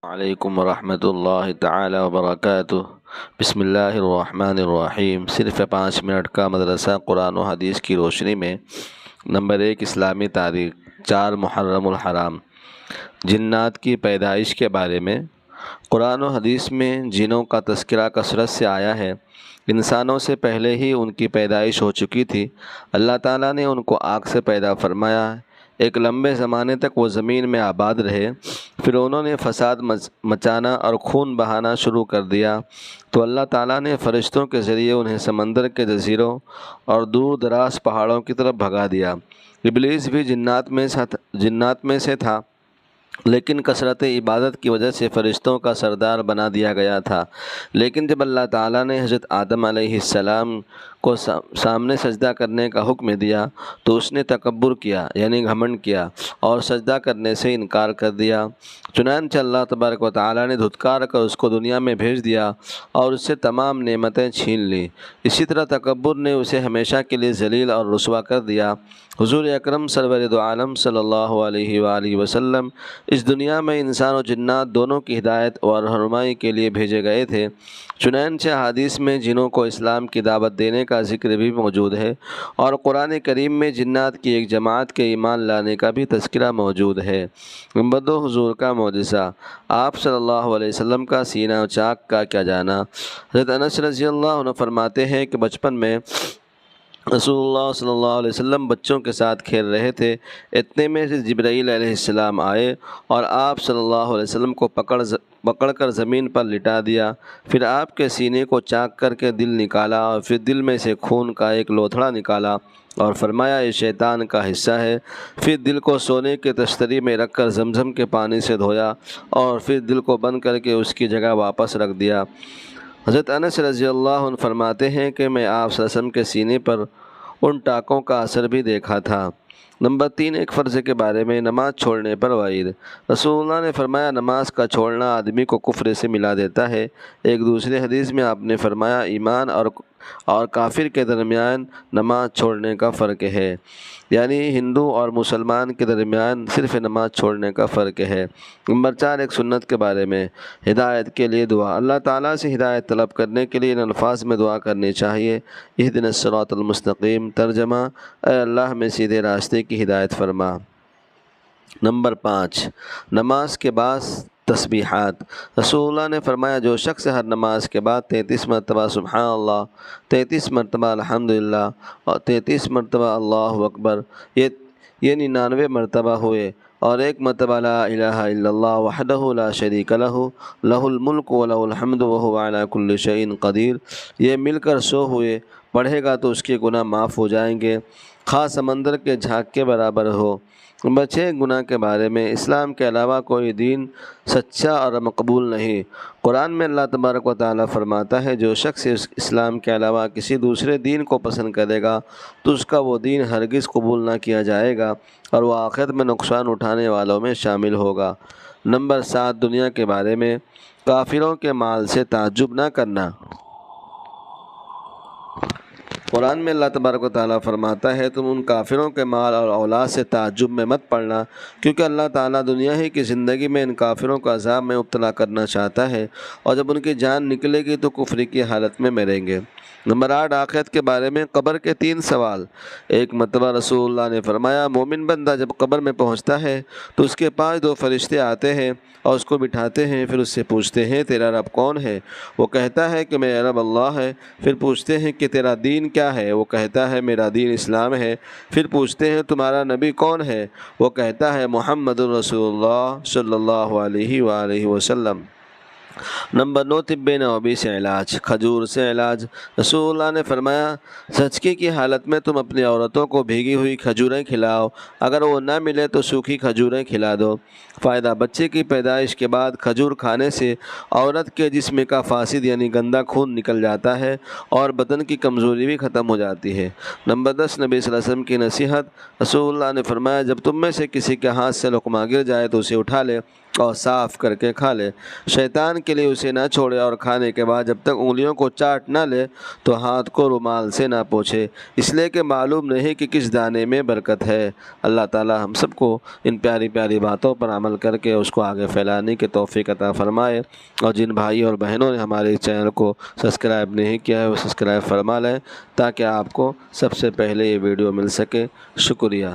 علیکم ورحمۃ اللہ تعالی وبرکاتہ۔ بسم اللہ الرحمن الرحیم۔ صرف 5 منٹ کا مدرسہ قرآن و حدیث کی روشنی میں۔ نمبر 1، اسلامی تاریخ۔ 4 محرم الحرام۔ جنات کی پیدائش کے بارے میں قرآن و حدیث میں جنوں کا تذکرہ کثرت سے آیا ہے۔ انسانوں سے پہلے ہی ان کی پیدائش ہو چکی تھی۔ اللہ تعالیٰ نے ان کو آگ سے پیدا فرمایا۔ ایک لمبے زمانے تک وہ زمین میں آباد رہے، پھر انہوں نے فساد مچانا اور خون بہانا شروع کر دیا، تو اللہ تعالیٰ نے فرشتوں کے ذریعے انہیں سمندر کے جزیروں اور دور دراز پہاڑوں کی طرف بھگا دیا۔ ابلیس بھی جنات میں سے تھا، لیکن کثرت عبادت کی وجہ سے فرشتوں کا سردار بنا دیا گیا تھا۔ لیکن جب اللہ تعالیٰ نے حضرت آدم علیہ السلام کو سامنے سجدہ کرنے کا حکم دیا تو اس نے تکبر کیا، یعنی گھمنڈ کیا، اور سجدہ کرنے سے انکار کر دیا۔ چنانچہ اللہ تبارک و تعالیٰ نے دھتکار کر اس کو دنیا میں بھیج دیا اور اس سے تمام نعمتیں چھین لیں۔ اسی طرح تکبر نے اسے ہمیشہ کے لیے ذلیل اور رسوا کر دیا۔ حضور اکرم سرور دو عالم صلی اللہ علیہ وآلہ وسلم اس دنیا میں انسان و جنات دونوں کی ہدایت اور رہنمائی کے لیے بھیجے گئے تھے۔ چنانچہ حدیث میں جنوں کو اسلام کی دعوت دینے کا ذکر بھی موجود ہے، اور قرآن کریم میں جنات کی ایک جماعت کے ایمان لانے کا بھی تذکرہ موجود ہے۔ نمبر 2، حضور کا معجزہ۔ آپ صلی اللہ علیہ وسلم کا سینہ چاک کا کیا جانا۔ حضرت انس رضی اللہ عنہ فرماتے ہیں کہ بچپن میں رسول اللہ صلی اللہ علیہ وسلم بچوں کے ساتھ کھیل رہے تھے، اتنے میں سے جبرائیل علیہ السلام آئے اور آپ صلی اللہ علیہ وسلم کو پکڑ کر زمین پر لٹا دیا۔ پھر آپ کے سینے کو چاک کر کے دل نکالا اور پھر دل میں سے خون کا ایک لوتھڑا نکالا اور فرمایا یہ شیطان کا حصہ ہے۔ پھر دل کو سونے کے تشتری میں رکھ کر زمزم کے پانی سے دھویا اور پھر دل کو بند کر کے اس کی جگہ واپس رکھ دیا۔ حضرت انس رضی اللہ عنہ فرماتے ہیں کہ میں آپ صلی اللہ علیہ وسلم کے سینے پر ان ٹاکوں کا اثر بھی دیکھا تھا۔ نمبر 3، ایک فرض کے بارے میں نماز چھوڑنے پر وعید۔ رسول اللہ نے فرمایا نماز کا چھوڑنا آدمی کو کفر سے ملا دیتا ہے۔ ایک دوسری حدیث میں آپ نے فرمایا ایمان اور کافر کے درمیان نماز چھوڑنے کا فرق ہے، یعنی ہندو اور مسلمان کے درمیان صرف نماز چھوڑنے کا فرق ہے۔ نمبر 4، ایک سنت کے بارے میں ہدایت کے لیے دعا۔ اللہ تعالیٰ سے ہدایت طلب کرنے کے لیے ان الفاظ میں دعا کرنی چاہیے: اہدنا الصراط المستقیم۔ ترجمہ: اے اللہ ہمیں سیدھے راستے کی ہدایت فرما۔ نمبر 5، نماز کے بعد تسبیحات۔ رسول اللہ نے فرمایا جو شخص ہر نماز کے بعد 33 مرتبہ سبحان اللہ، 33 مرتبہ الحمدللہ اور 33 مرتبہ اللہ اکبر، یہ 99 مرتبہ ہوئے، اور 1 مرتبہ لا الہ الا اللہ وحدہ لا شریک لہ لہ الملک ولہ الحمد وہو علی کل شیء قدیر، یہ مل کر 100 ہوئے، پڑھے گا تو اس کے گناہ معاف ہو جائیں گے، خواہ سمندر کے جھاگ کے برابر ہو۔ نمبر 6، گناہ کے بارے میں۔ اسلام کے علاوہ کوئی دین سچا اور مقبول نہیں۔ قرآن میں اللہ تبارک و تعالیٰ فرماتا ہے جو شخص اسلام کے علاوہ کسی دوسرے دین کو پسند کرے گا تو اس کا وہ دین ہرگز قبول نہ کیا جائے گا اور وہ آخرت میں نقصان اٹھانے والوں میں شامل ہوگا۔ نمبر 7، دنیا کے بارے میں۔ کافروں کے مال سے تعجب نہ کرنا۔ قرآن میں اللہ تبارک و تعالیٰ فرماتا ہے تم ان کافروں کے مال اور اولاد سے تعجب میں مت پڑنا، کیونکہ اللہ تعالیٰ دنیا ہی کی زندگی میں ان کافروں کو عذاب میں مبتلا کرنا چاہتا ہے، اور جب ان کی جان نکلے گی تو کفر کی حالت میں مریں گے۔ نمبر 8، آخرت کے بارے میں۔ قبر کے 3 سوال۔ ایک مرتبہ رسول اللہ نے فرمایا مومن بندہ جب قبر میں پہنچتا ہے تو اس کے پاس 2 فرشتے آتے ہیں اور اس کو بٹھاتے ہیں، پھر اس سے پوچھتے ہیں تیرا رب کون ہے؟ وہ کہتا ہے کہ میرا رب اللہ ہے۔ پھر پوچھتے ہیں کہ تیرا دین کیا ہے؟ وہ کہتا ہے میرا دین اسلام ہے۔ پھر پوچھتے ہیں تمہارا نبی کون ہے؟ وہ کہتا ہے محمد رسول اللہ صلی اللہ علیہ وآلہ وسلم۔ نمبر 9، طب نبوی سے علاج۔ کھجور سے علاج۔ رسول اللہ نے فرمایا زچگی کی حالت میں تم اپنی عورتوں کو بھیگی ہوئی کھجوریں کھلاؤ، اگر وہ نہ ملے تو سوکھی کھجوریں کھلا دو۔ فائدہ: بچے کی پیدائش کے بعد کھجور کھانے سے عورت کے جسم کا فاسد یعنی گندا خون نکل جاتا ہے اور بدن کی کمزوری بھی ختم ہو جاتی ہے۔ نمبر 10، نبی صلی اللہ علیہ وسلم کی نصیحت۔ رسول اللہ نے فرمایا جب تم میں سے کسی کے ہاتھ سے لقمہ گر جائے تو اسے اٹھا لے اور صاف کر کے کھا لے۔ شیطان کے لیے اسے نہ چھوڑے اور کھانے کے بعد جب تک انگلیوں کو چاٹ نہ لے تو ہاتھ کو رومال سے نہ پوچھے، اس لیے کہ معلوم نہیں کہ کس دانے میں برکت ہے۔ اللہ تعالی ہم سب کو ان پیاری پیاری باتوں پر عمل کر کے اس کو آگے پھیلانے کی توفیق عطا فرمائے، اور جن بھائی اور بہنوں نے ہمارے اس چینل کو سبسکرائب نہیں کیا ہے وہ سبسکرائب فرما لیں تاکہ آپ کو سب سے پہلے یہ ویڈیو مل سکے۔ شکریہ۔